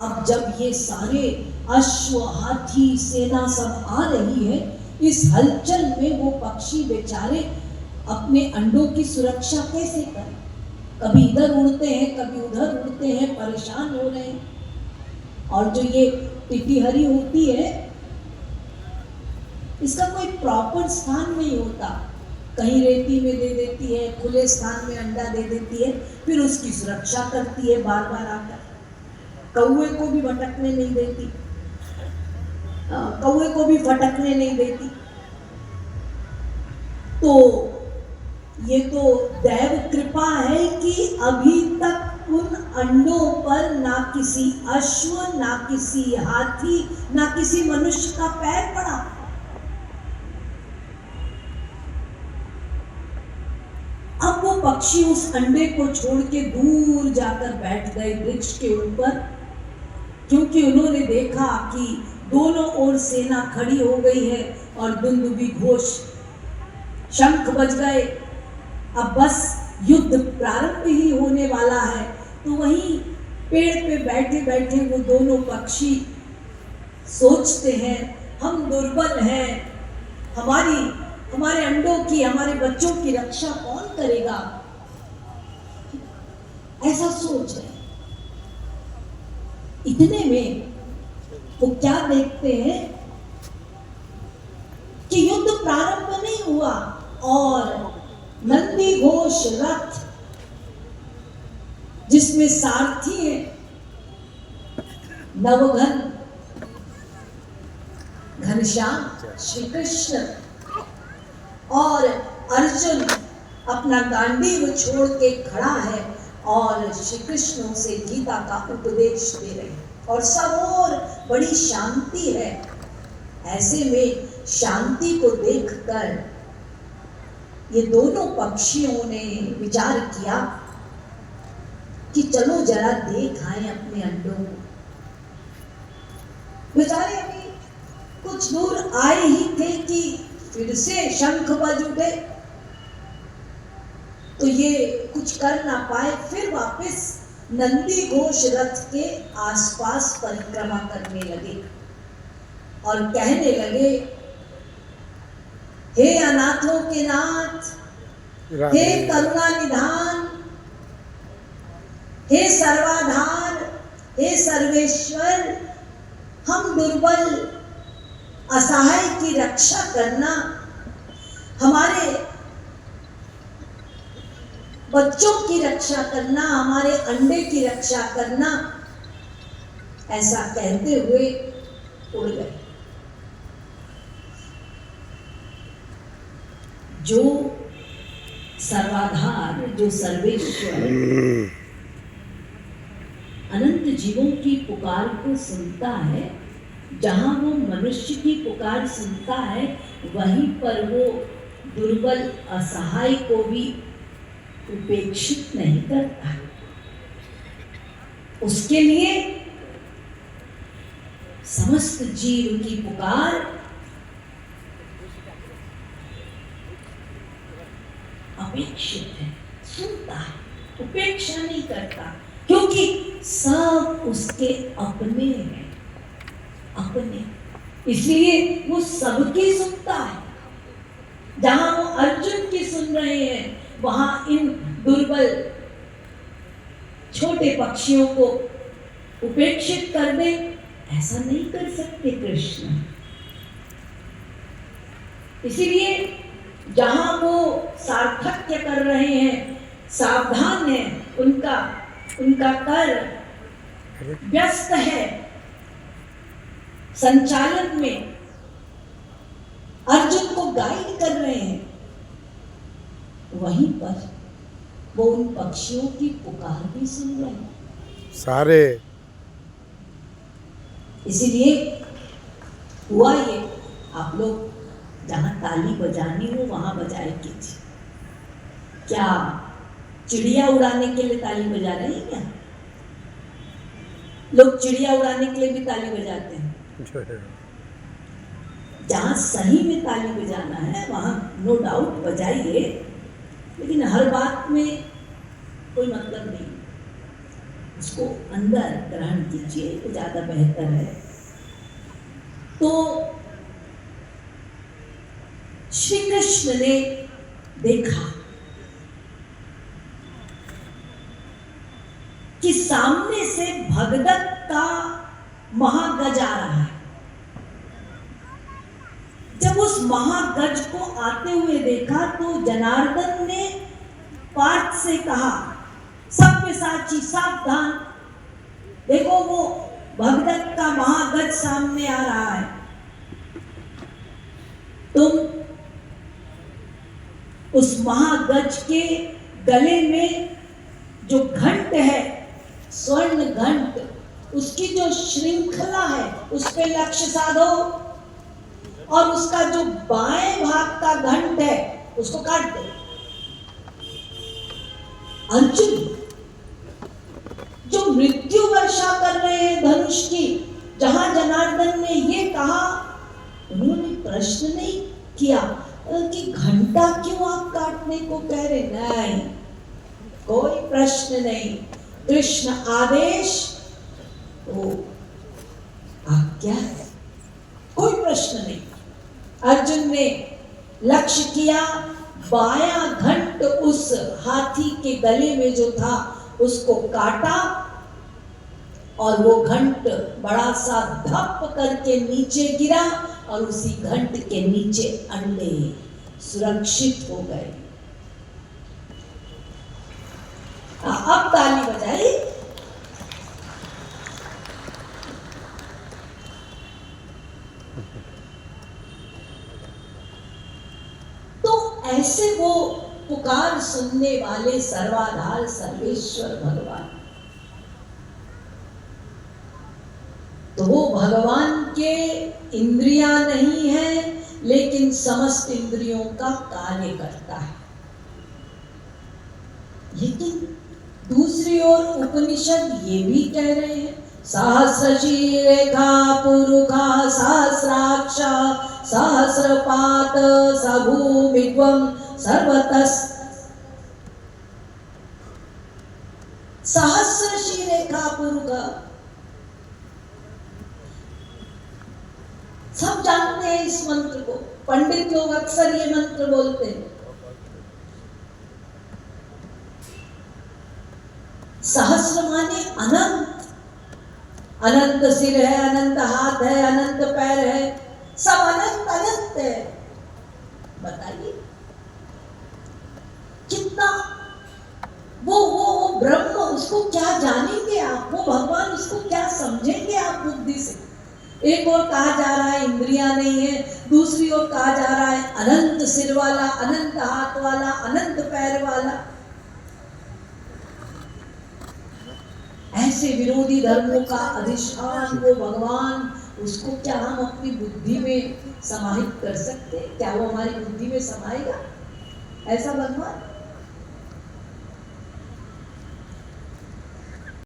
अब जब ये सारे अश्व, हाथी, सेना सब आ रही है, इस हलचल में वो पक्षी बेचारे अपने अंडों की सुरक्षा कैसे करें? कभी इधर उड़ते हैं, कभी उधर उड़ते हैं, परेशान हो रहे हैं। और जो ये टिटिहरी होती है, इसका कोई प्रॉपर स्थान नहीं होता, कहीं रेती में दे देती है, खुले स्थान में अंडा दे देती है, फिर उसकी सुरक्षा करती है बार बार आकर। कौवे को भी भटकने नहीं देती, कौवे को भी फटकने नहीं देती। तो ये तो दैव कृपा है कि अभी तक उन अंडों पर ना किसी अश्व, ना किसी हाथी, ना किसी मनुष्य का पैर पड़ा। अब वो पक्षी उस अंडे को छोड़ के दूर जाकर बैठ गए वृक्ष के ऊपर, क्योंकि उन्होंने देखा कि दोनों ओर सेना खड़ी हो गई है और दुंदुभी घोष, शंख बज गए। अब बस युद्ध प्रारंभ ही होने वाला है। तो वहीं पेड़ पे बैठे बैठे वो दोनों पक्षी सोचते हैं, हम दुर्बल हैं, हमारे अंडों की, हमारे बच्चों की रक्षा कौन करेगा? ऐसा सोच है। इतने में वो क्या देखते हैं कि युद्ध प्रारंभ नहीं हुआ और नंदी घोष रथ, जिसमें सारथी है नवघन घनश्याम श्री कृष्ण, और अर्जुन अपना गांडीव छोड़ के खड़ा है और श्री कृष्ण से गीता का उपदेश दे रहे हैं और सब और बड़ी शांति है। ऐसे में शांति को देखकर ये दोनों पक्षियों ने विचार किया कि चलो जरा देख आए अपने अंडों को। बेचारे अभी कुछ दूर आए ही थे कि फिर से शंख बज उठे, तो ये कुछ कर ना पाए, फिर वापस नंदी घोष रथ के आसपास परिक्रमा करने लगे और कहने लगे, हे अनाथों के नाथ, हे करुणा निधान, हे सर्वाधार, हे सर्वेश्वर, हम दुर्बल असहाय की रक्षा करना, हमारे बच्चों की रक्षा करना, हमारे अंडे की रक्षा करना, ऐसा कहते हुए उड़ गए। जो सर्वाधार, जो सर्वेश्वर अनंत जीवों की पुकार को सुनता है, जहां वो मनुष्य की पुकार सुनता है, वहीं पर वो दुर्बल असहाय को भी उपेक्षित नहीं करता। उसके लिए समस्त जीव की पुकार अपेक्षित है, सुनता है, उपेक्षा नहीं करता, क्योंकि सब उसके अपने हैं, अपने। इसलिए वो सबकी सुनता है। जहां वो अर्जुन की सुन रहे हैं, वहां इन दुर्बल छोटे पक्षियों को उपेक्षित कर दे, ऐसा नहीं कर सकते कृष्ण। इसीलिए जहां वो सार्थक्य कर रहे हैं, सावधान है, उनका कर व्यस्त है संचालन में, अर्जुन को गाइड कर रहे हैं, वहीं पर वो उन पक्षियों की पुकार भी सुन रहे हैं सारे। इसीलिए हुआ ये, आप लोग जहां ताली बजानी हो वहां बजाए कीजिए। क्या चिड़िया उड़ाने के लिए ताली बजा रहे हैं क्या? लोग चिड़िया उड़ाने के लिए भी ताली बजाते हैं। जहां सही में ताली बजाना है वहां नो डाउट बजाइए, लेकिन हर बात में कोई मतलब नहीं। उसको अंदर ग्रहण कीजिए, तो ज्यादा बेहतर है। तो श्री कृष्ण ने देखा कि सामने से भगदत्त का महागज आ रहा है। जब उस महागज को आते हुए देखा तो जनार्दन ने पार्थ से कहा, सव्यसाची सावधान, देखो वो भगदत्त का महागज सामने आ रहा है, तुम उस महागज के गले में जो घंट है, स्वर्ण घंट, उसकी जो श्रृंखला है उस पे लक्ष्य साधो और उसका जो बाएं भाग का घंट है उसको काट दो। अर्जुन जो मृत्यु वर्षा कर रहे हैं धनुष की, जहां जनार्दन ने ये कहा, उन्होंने प्रश्न नहीं किया कि घंटा क्यों आप काटने को कह रहे, नहीं, कोई प्रश्न नहीं। कृष्ण आदेश तो आज्ञा है, कोई प्रश्न नहीं। अर्जुन ने लक्ष्य किया, बायां घंट उस हाथी के गले में जो था उसको काटा और वो घंट बड़ा सा धप करके नीचे गिरा और उसी घंट के नीचे अंडे सुरक्षित हो गए। अब ताली बजाई। तो ऐसे वो पुकार सुनने वाले सर्वाधार सर्वेश्वर भगवान, तो वो भगवान के इंद्रियां नहीं है लेकिन समस्त इंद्रियों का कार्य करता है। लेकिन दूसरी ओर उपनिषद ये भी कह रहे हैं, सहस्रशीरेखा पुरुखा सहस्राक्ष सहस्रपात सभूमिग्वं सर्वतस्, सहस्रशीरेखा पुरुखा, सब जानते हैं इस मंत्र को, पंडित लोग अक्सर ये मंत्र बोलते हैं। सहस्र माने अनंत, अनंत सिर है, अनंत हाथ है, अनंत पैर है, सब अनंत अनंत है। बताइए कितना वो ब्रह्म, उसको क्या जानेंगे आप, वो भगवान उसको क्या समझेंगे आप बुद्धि से। एक और कहा जा रहा है इंद्रियां नहीं है, दूसरी ओर कहा जा रहा है अनंत सिर वाला, अनंत हाथ वाला, अनंत पैर वाला। ऐसे विरोधी धर्मों का अधिष्ठान वो भगवान, उसको क्या हम अपनी बुद्धि में समाहित कर सकते हैं? क्या वो हमारी बुद्धि में समाएगा ऐसा भगवान?